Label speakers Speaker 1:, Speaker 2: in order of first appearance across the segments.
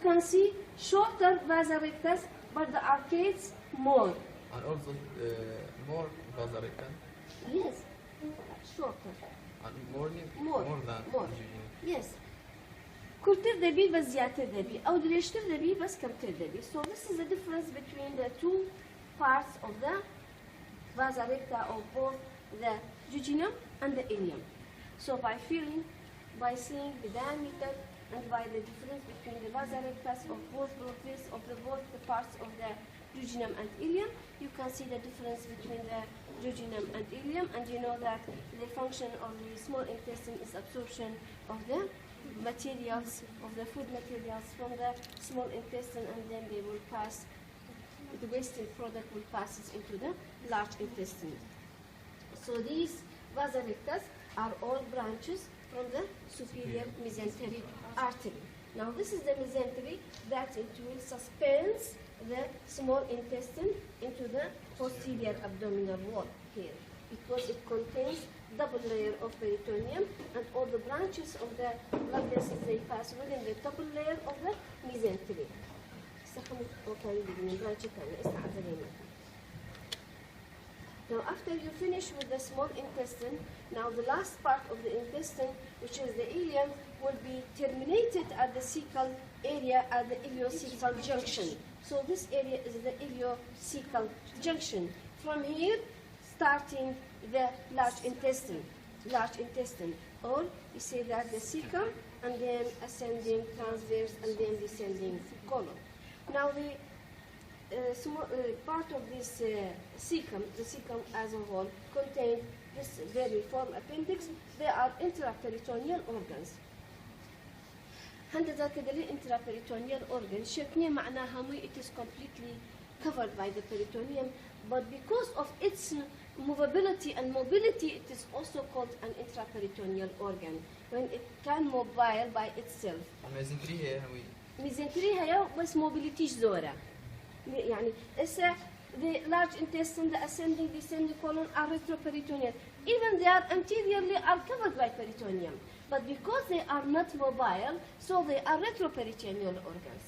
Speaker 1: can see shorter vasa rectus, but the arcades more.
Speaker 2: And also more vasa rectal.
Speaker 1: Yes, shorter.
Speaker 2: And
Speaker 1: more
Speaker 2: than
Speaker 1: more.
Speaker 2: jejunum.
Speaker 1: Yes. كتر دبي بس زيادة دبي أو دريشتر دبي بس كمتر دبي. So this is the difference between the two parts of the vasa recta of both the jejunum and the ileum. So by feeling, by seeing the diameter and by the difference between the vasa rectus of both the parts of the jejunum and ileum, you can see the difference between the jejunum and ileum, and you know that the function of the small intestine is absorption of the materials, of the food materials from the small intestine, and then they will pass, the wasting product will pass into the large intestine. So these vasa rectus are all branches from the superior mesenteric artery. Now this is the mesentery that it will suspend the small intestine into the posterior abdominal wall here, because it contains double layer of peritoneum, and all the branches of the blood vessels, they pass within the double layer of the mesentery. Now after you finish with the small intestine, now the last part of the intestine, which is the ileum, will be terminated at the cecal area at the ileocecal junction. So this area is the ileocecal junction. From here, starting the large intestine, or you say that the cecum, and then ascending transverse, and then descending colon. Now the part of this cecum, the cecum as a whole, contains this vermiform appendix. They are intraperitoneal organs. هند ذاك اللي intraperitoneal organ شكني معناها مو it is completely covered by the peritoneum, but because of its movability and mobility, it is also called an intraperitoneal organ when it can mobile by itself. mesentery هي بس mobility زورة. يعني إسا the large intestine, the ascending, descending colon are retroperitoneal. Even they are anteriorly are covered by peritoneum, but because they are not mobile, so they are retroperitoneal organs.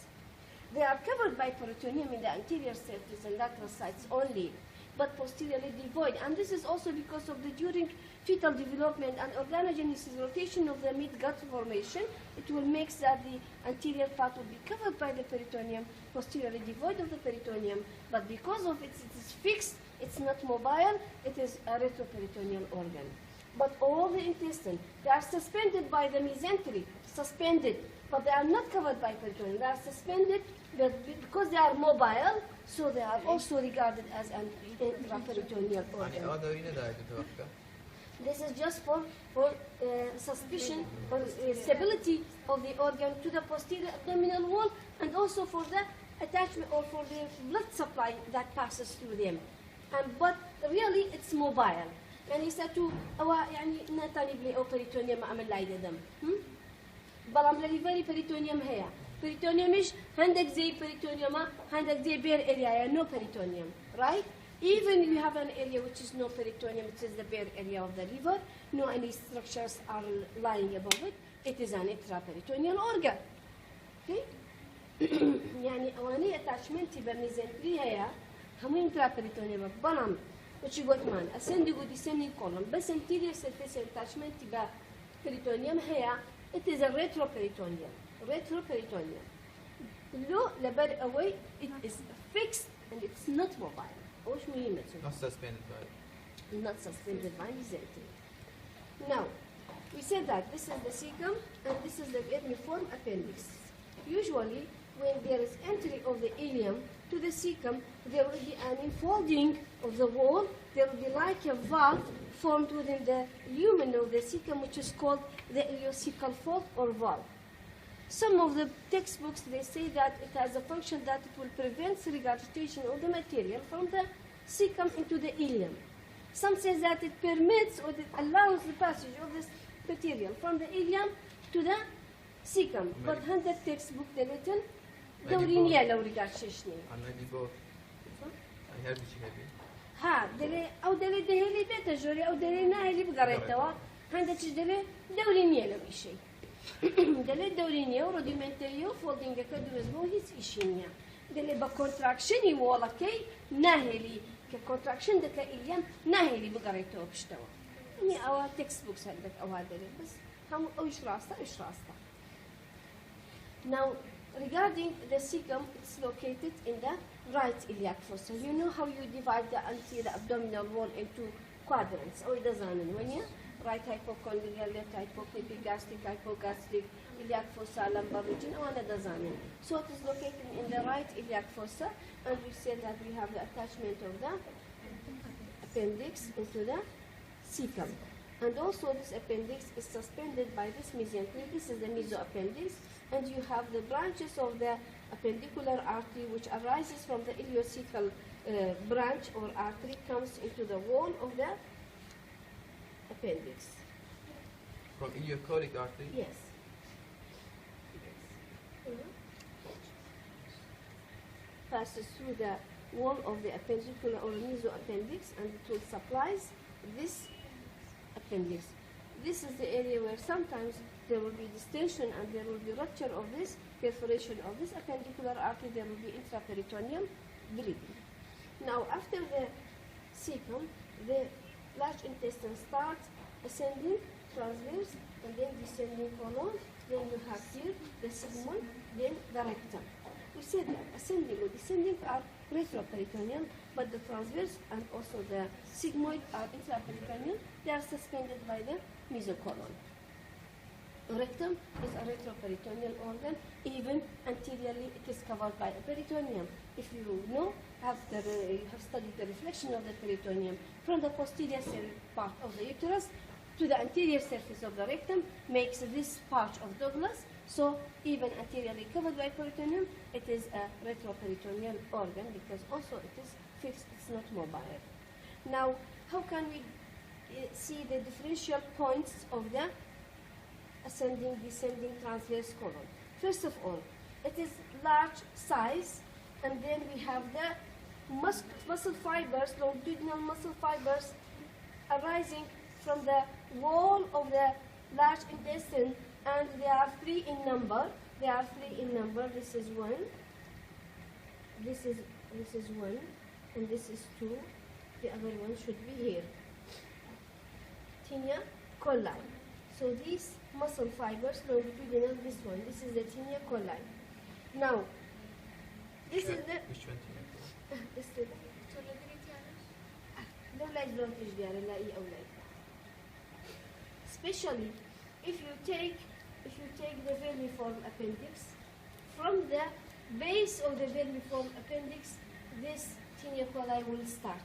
Speaker 1: They are covered by peritoneum in the anterior surface and lateral sides only, but posteriorly devoid. And this is also because of the during fetal development and organogenesis rotation of the mid-gut formation, it will make that the anterior part will be covered by the peritoneum, posteriorly devoid of the peritoneum, but because of it is fixed, it's not mobile, it is a retroperitoneal organ. But all the intestine, they are suspended by the mesentery, suspended, but they are not covered by peritoneum. They are suspended, but because they are mobile, so they are also regarded as an intraperitoneal organ. This is just for suspicion or stability of the organ to the posterior abdominal wall, and also for the attachment or for the blood supply that passes through them. But really, it's mobile. يعني ساتو أو يعني نتاني بلي أو peritoneum عمل لايد دم. بلام لليفري peritoneum هي. peritoneum إيش عندك زي peritoneum عندك زي bare area no peritoneum, right? Even if you have an area which is no peritoneum, it is the bare area of the liver, no any structures are lying above it, it is an intraperitoneal organ. Okay? يعني أواني attachment بميزنتري هي هم intraperitoneal بلام. which you got man, ascending or descending column, best anterior surface attachment to peritoneum here, it is a retroperitoneal. Retroperitoneal. Low level away, it is fixed and it's not mobile.
Speaker 2: Not suspended by.
Speaker 1: Not suspended by mesentery. Now, we said that this is the cecum and this is the vermiform appendix. Usually, when there is entry of the ileum to the cecum, there will be an enfolding of the wall. There will be like a valve formed within the lumen of the cecum, which is called the ileocecal fold or valve. Some of the textbooks, they say that it has a function that it will prevent regurgitation of the material from the cecum into the ileum. Some say that it permits or it allows the passage of this material from the ileum to the cecum. But in the textbook, the written, دورينيا لو رجعت ششني.
Speaker 2: I heard you maybe.
Speaker 1: ها دلي أو دلي دهلي بيت جوري أو دلي ناهلي بقريتها. هذا تجدلي دورينيا لو شيء. دلي دورينيا وروديمنتريو فولدينغ كدرز بو هيس إشينيا دلي بكونتراكشني ولا كي ناهلي ككونتراكشن دك إيام ناهلي بقريتو بشتوا يعني أو تكست بوكس عندك أو هذا بس هم إيش راسته Now regarding the cecum, it's located in the right iliac fossa. You know how you divide the anterior abdominal wall into quadrants. Oh, it doesn't when you right hypochondrial, left hypochondrial, gastric, hypogastric, iliac fossa, lumbar region, oh, and doesn't. So it is located in the right iliac fossa, and we said that we have the attachment of the appendix into the cecum. And also this appendix is suspended by this mesentery. This is the mesoappendix, and you have the branches of the appendicular artery which arises from the ileocecal branch or artery comes into the wall of the appendix.
Speaker 2: From iliacotic artery?
Speaker 1: Yes. Passes through the wall of the appendicular or mesoappendix, and it will supplies this appendix. This is the area where sometimes there will be distension and there will be rupture of this, perforation of this appendicular artery, there will be intraperitoneal bleeding. Now after the cecum, the large intestine starts ascending, transverse, and then descending colon, then you have here the sigmoid, then the rectum. We said that ascending or descending are retroperitoneal, but the transverse and also the sigmoid are intraperitoneal. They are suspended by the mesocolon. Rectum is a retroperitoneal organ. Even anteriorly, it is covered by a peritoneum. If you know, after you have studied the reflection of the peritoneum from the posterior part of the uterus to the anterior surface of the rectum, makes this part of Douglas. So even anteriorly covered by peritoneum, it is a retroperitoneal organ because also it is fixed, it's not mobile. Now, how can we see the differential points of the ascending, descending, transverse colon? First of all, it is large size, and then we have the muscle fibers, longitudinal muscle fibers arising from the wall of the large intestine, and they are three in number. This is one. This is one, and this is two. The other one should be here. Tinea coli. So these muscle fibers, longitudinal, this is the tinea coli. Now, this is the...
Speaker 2: Which one?
Speaker 1: this is especially if you take the vermiform appendix, from the base of the vermiform appendix, this tinea coli will start.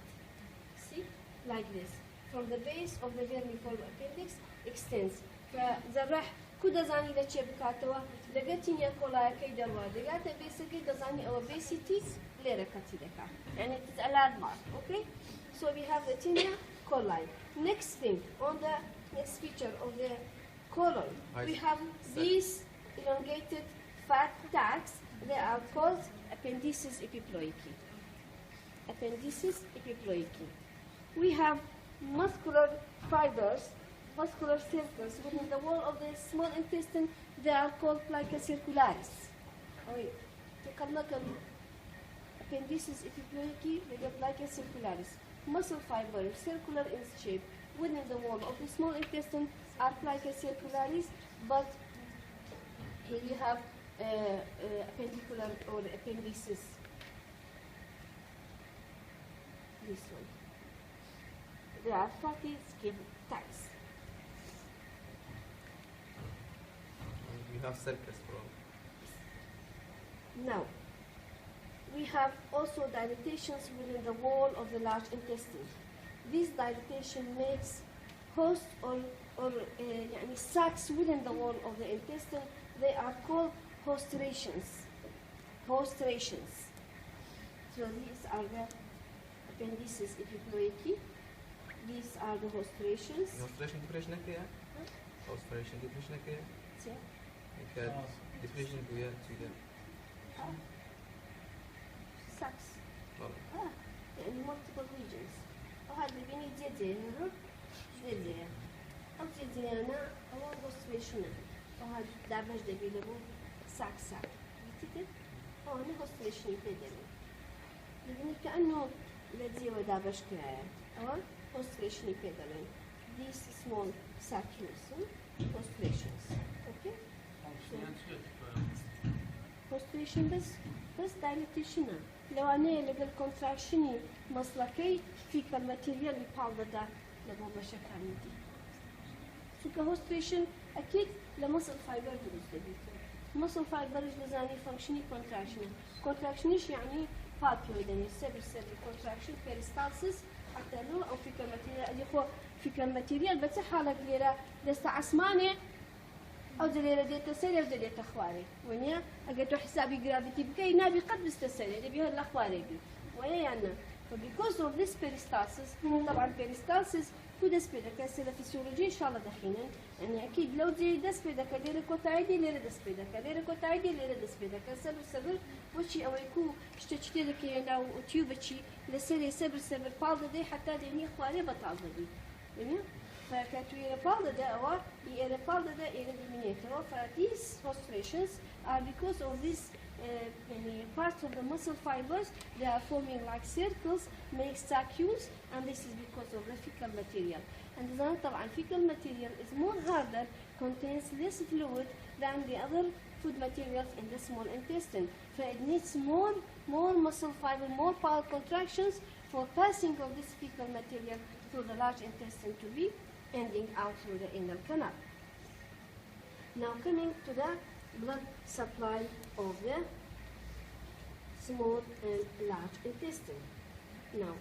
Speaker 1: See, like this. From the base of the vermiform appendix extends. فزرح كده زاني لتشي بكاتوا لقيتني كولا كيدا الواد لقيت بيسكي دزاني أو بيسيتي ليركاتي لكا يعني it is a landmark. Okay, so we have the tinea coli. Next thing on the next feature of the colon, we have these elongated fat tags. They are called appendices epiploici. Appendices epiploici. We have muscular fibers, muscular circles within the wall of the small intestine. They are called plica circularis. Appendices epiploici, they are plica circularis. Muscle fibers, circular in shape, within the wall of the small intestine are plica circularis, but here you have appendicular or appendices. This one. They are fatty skin tags.
Speaker 2: We have circus from.
Speaker 1: Now, we have also dilatations within the wall of the large intestine. This dilatation makes host or sacs within the wall of the intestine. They are called hostrations. Hostrations. So these are the appendices epiploici. These are the hostrations.
Speaker 2: Hostration depression كيا. Hostration depression كيا. كان depression كيا كذا.
Speaker 1: Sacs. يعني multiple regions. وهذا بيني جدي هنا جدي. أو جدي أنا أو hostration. وهاد دابش دبي لبو ساك ساك بتدر أو أنا هوستريشن بدري لكن كأنه الذي هو دابش كراية أو هوستريشن بدري these small sacules hostrations okay hostration بس dilatation لو أنا لقى contraction مصلكي في كالماتيريال يبالدا لبو بشكل دي سوكا هوستريشن أكيد لمصل فايبر دروس دبيتو مصل فايبر جلزاني فانكشني كونتراكشنيش يعني بالبيو يعني سبر كونتراكشن بيريستالسيس حتى لو أو في كالماتيريال اللي هو في كالماتيريال بس حالك ليرة دست عسمانة أو دليرة ديتا سري أو دليرة خواري ونيا أجتو حسابي جرافيتي بكي نابي قد بستسري اللي بيها الأخواري بي ويا يعني فبيكوز of this peristalsis طبعا peristalsis كو دست بيدك هسه فيسيولوجي إن شاء الله دخينا يعني أكيد لو دي دست بيدك ليرة كوتايدي ليرة دست بيدك ليرة كوتايدي ليرة دست بيدك سبر وشي أو يكو اشتشتي لك يعني أو تيوبتشي لسري سبر بالدا دي حتى ديني خواري بطالة دي يعني فكاتو بالدا ده أو بالدا ده eliminator these hostrations are because of this many parts of the muscle fibers, they are forming like circles, make sacules, and this is because of the fecal material. And then طبعا fecal material is more harder, contains less fluid than the other food materials in the small intestine. So it needs more muscle fiber, more power contractions for passing of this fecal material through the large intestine to be ending out through the anal canal. Now coming to the blood supply of the small and large intestine. Now,